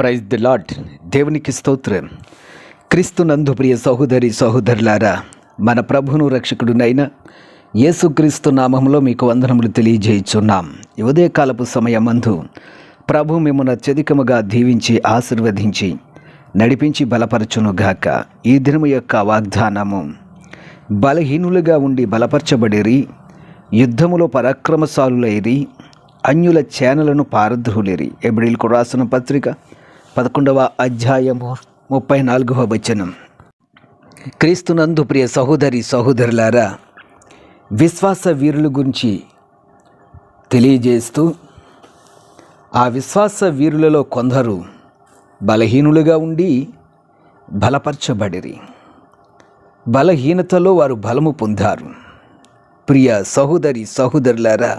Praise the lord. దేవునికి స్తోత్రం. క్రీస్తునందు ప్రియ సహోదరి సహోదరులారా, మన ప్రభువును రక్షకుడునైన యేసుక్రీస్తు నామములో మీకు వందనములు తెలియజేయుచున్నాం. ఈ ఉదయకాలపు సమయమందు ప్రభు మిమ్మల్ని అత్యధికముగా దీవించి ఆశీర్వదించి నడిపించి బలపరచునుగాక. ఈ దినము యొక్క వాగ్దానము: బలహీనులుగా ఉండి బలపరచబడిరి, యుద్ధములో పరాక్రమశాలులైరి, అన్యుల చేనలను పారద్రోలిరి. హెబ్రీయులకు రాసిన పత్రిక 11వ అధ్యాయము 34వ వచనం. క్రీస్తునందు ప్రియ సహోదరి సహోదరులారా, విశ్వాస వీరుల గురించి తెలియజేస్తూ, ఆ విశ్వాస వీరులలో కొందరు బలహీనులుగా ఉండి బలపరచబడిరి. బలహీనతలో వారు బలము పొందారు. ప్రియ సహోదరి సహోదరులారా,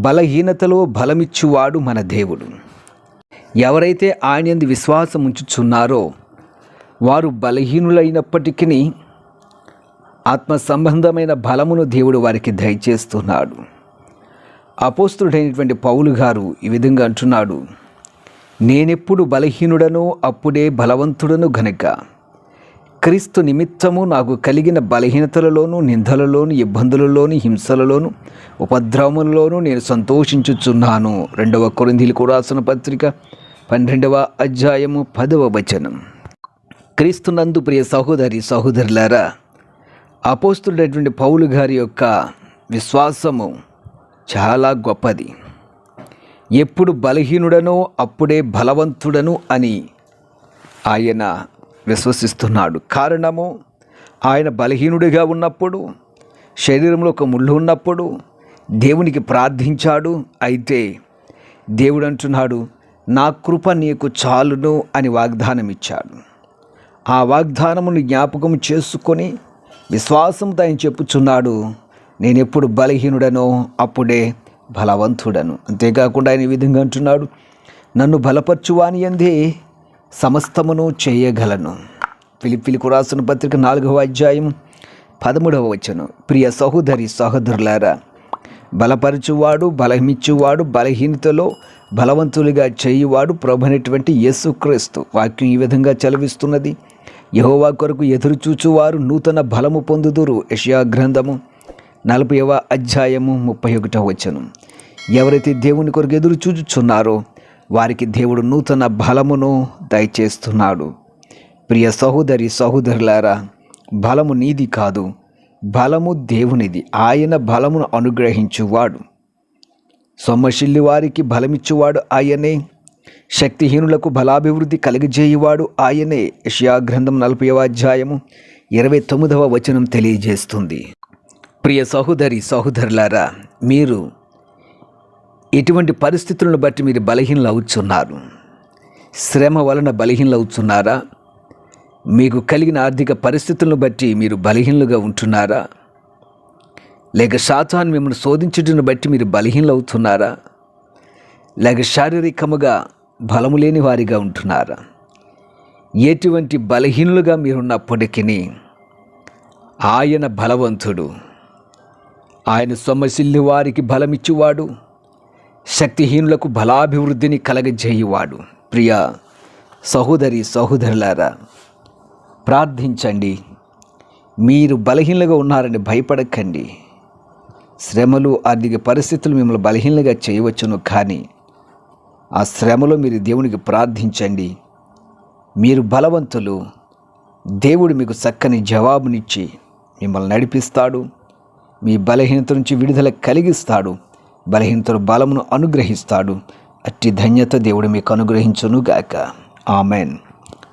బలహీనతలో బలమిచ్చువాడు మన దేవుడు. ఎవరైతే ఆయన యందు విశ్వాసం ఉంచుచున్నారో వారు బలహీనులైనప్పటికీ ఆత్మ సంబంధమైన బలమును దేవుడు వారికి దయచేస్తున్నాడు. అపోస్తుడైనటువంటి పౌలు గారు ఈ విధంగా అంటున్నాడు: నేనెప్పుడు బలహీనుడనో అప్పుడే బలవంతుడను గనుక క్రీస్తు నిమిత్తము నాకు కలిగిన బలహీనతలలోను, నిందలలోను, ఇబ్బందులలోను, హింసలలోను, ఉపద్రవములలోను నేను సంతోషించుచున్నాను. 2వ కొరింథీయులకు రాసిన పత్రిక 12వ అధ్యాయము 10వ వచనం. క్రీస్తునందు ప్రియ సహోదరి సహోదరులారా, అపోస్తుడైనటువంటి పౌలు గారి యొక్క విశ్వాసము చాలా గొప్పది. ఎప్పుడు బలహీనుడనో అప్పుడే బలవంతుడను అని ఆయన విశ్వసిస్తున్నాడు. కారణము, ఆయన బలహీనుడిగా ఉన్నప్పుడు, శరీరంలో ఒక ముళ్ళు ఉన్నప్పుడు దేవునికి ప్రార్థించాడు. అయితే దేవుడు అంటున్నాడు, నా కృప నీకు చాలును అని వాగ్దానం ఇచ్చాడు. ఆ వాగ్దానమును జ్ఞాపకం చేసుకొని విశ్వాసంతో ఆయన చెప్పుచున్నాడు, నేనెప్పుడు బలహీనుడనో అప్పుడే బలవంతుడను. అంతేకాకుండా ఆయన ఈ విధంగా అంటున్నాడు, నన్ను బలపరచువాని యందే సమస్తమును చేయగలను. ఫిలిప్పీయులకు రాసిన పత్రిక 4వ అధ్యాయం 13వ వచనం. ప్రియ సహోదరి సహోదరులారా, బలపరచువాడు, బలమిచ్చువాడు, బలహీనతలో బలవంతులుగా చేయువాడు ప్రభువైనటువంటి యేసుక్రీస్తు. వాక్యం ఈ విధంగా చలవిస్తున్నది: యెహోవా కొరకు ఎదురుచూచువారు నూతన బలము పొందుదురు. యెషయా గ్రంథము 40వ అధ్యాయము 31వ వచనం. ఎవరైతే దేవుని కొరకు ఎదురు చూచుచున్నారో వారికి దేవుడు నూతన బలమును దయచేస్తున్నాడు. ప్రియ సహోదరి సహోదరులారా, బలము నీది కాదు, బలము దేవునిది. ఆయన బలమును అనుగ్రహించువాడు. సొమ్మశిల్లి వారికి బలమిచ్చువాడు ఆయనే. శక్తిహీనులకు బలాభివృద్ధి కలిగజేయువాడు ఆయనే. యెషయా గ్రంథం 40వ అధ్యాయము 29వ వచనం తెలియజేస్తుంది. ప్రియ సహోదరి సహోదరులారా, మీరు ఎటువంటి పరిస్థితులను బట్టి మీరు బలహీనలు అవుతున్నారు? శ్రమ వలన బలహీనలు అవుతున్నారా? మీకు కలిగిన ఆర్థిక పరిస్థితులను బట్టి మీరు బలహీనలుగా ఉంటున్నారా? లేక సాతాను మిమ్మల్ని శోధించుటను బట్టి మీరు బలహీనలు అవుతున్నారా? లేక శారీరకముగా బలము లేని వారిగా ఉంటున్నారా? ఎటువంటి బలహీనులుగా మీరున్నప్పటికీ ఆయన బలవంతుడు. ఆయన సొమ్మసిల్లి వారికి బలమిచ్చువాడు, శక్తిహీనులకు బలాభివృద్ధిని కలగజేయువాడు. ప్రియ సహోదరి సహోదరులారా, ప్రార్థించండి. మీరు బలహీనలుగా ఉన్నారని భయపడకండి. శ్రమలు, ఆర్థిక పరిస్థితులు మిమ్మల్ని బలహీనలుగా చేయవచ్చును, కానీ ఆ శ్రమలో మీరు దేవునికి ప్రార్థించండి. మీరు బలవంతులు. దేవుడు మీకు చక్కని జవాబునిచ్చి మిమ్మల్ని నడిపిస్తాడు. మీ బలహీనత నుంచి విడుదల కలిగిస్తాడు. బలహీనతను బలమును అనుగ్రహిస్తాడు. అట్టి ధన్యత దేవుడు మీకు అనుగ్రహించునుగాక. ఆమెన్.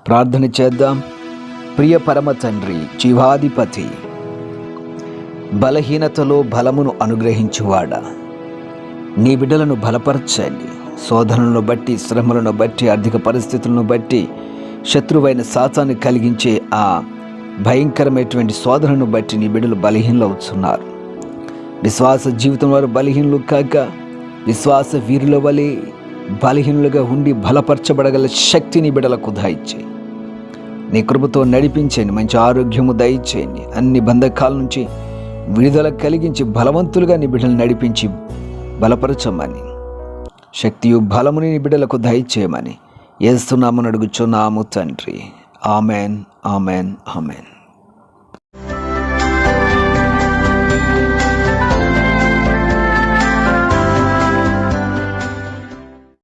ప్రార్థన చేద్దాం. ప్రియ పరమ తండ్రి, జీవాధిపతి, బలహీనతలో బలమును అనుగ్రహించువాడా, నీ బిడ్డలను బలపరచండి. శోధనలను బట్టి, శ్రమలను బట్టి, ఆర్థిక పరిస్థితులను బట్టి, శత్రువైన సాతాను కలిగించే ఆ భయంకరమైనటువంటి శోధనను బట్టి నీ బిడ్డలు బలహీనలు అవుతున్నారు. విశ్వాస జీవితం వారు బలహీనులు కాక విశ్వాస వీరుల వలె బలహీనులుగా ఉండి బలపరచబడగల శక్తిని బిడ్డలకు దయచేయండి. నీ కృపతో నడిపించండి. మంచి ఆరోగ్యము దయచేయండి. అన్ని బంధకాల నుంచి విడుదల కలిగించి బలవంతులుగా నీ బిడ్డలు నడిపించి బలపరచమని, శక్తియు బలముని నీ బిడ్డలకు దయచేయమని యేసు నామమున అడుగుచున్నాము తండ్రి. Amen, amen, amen.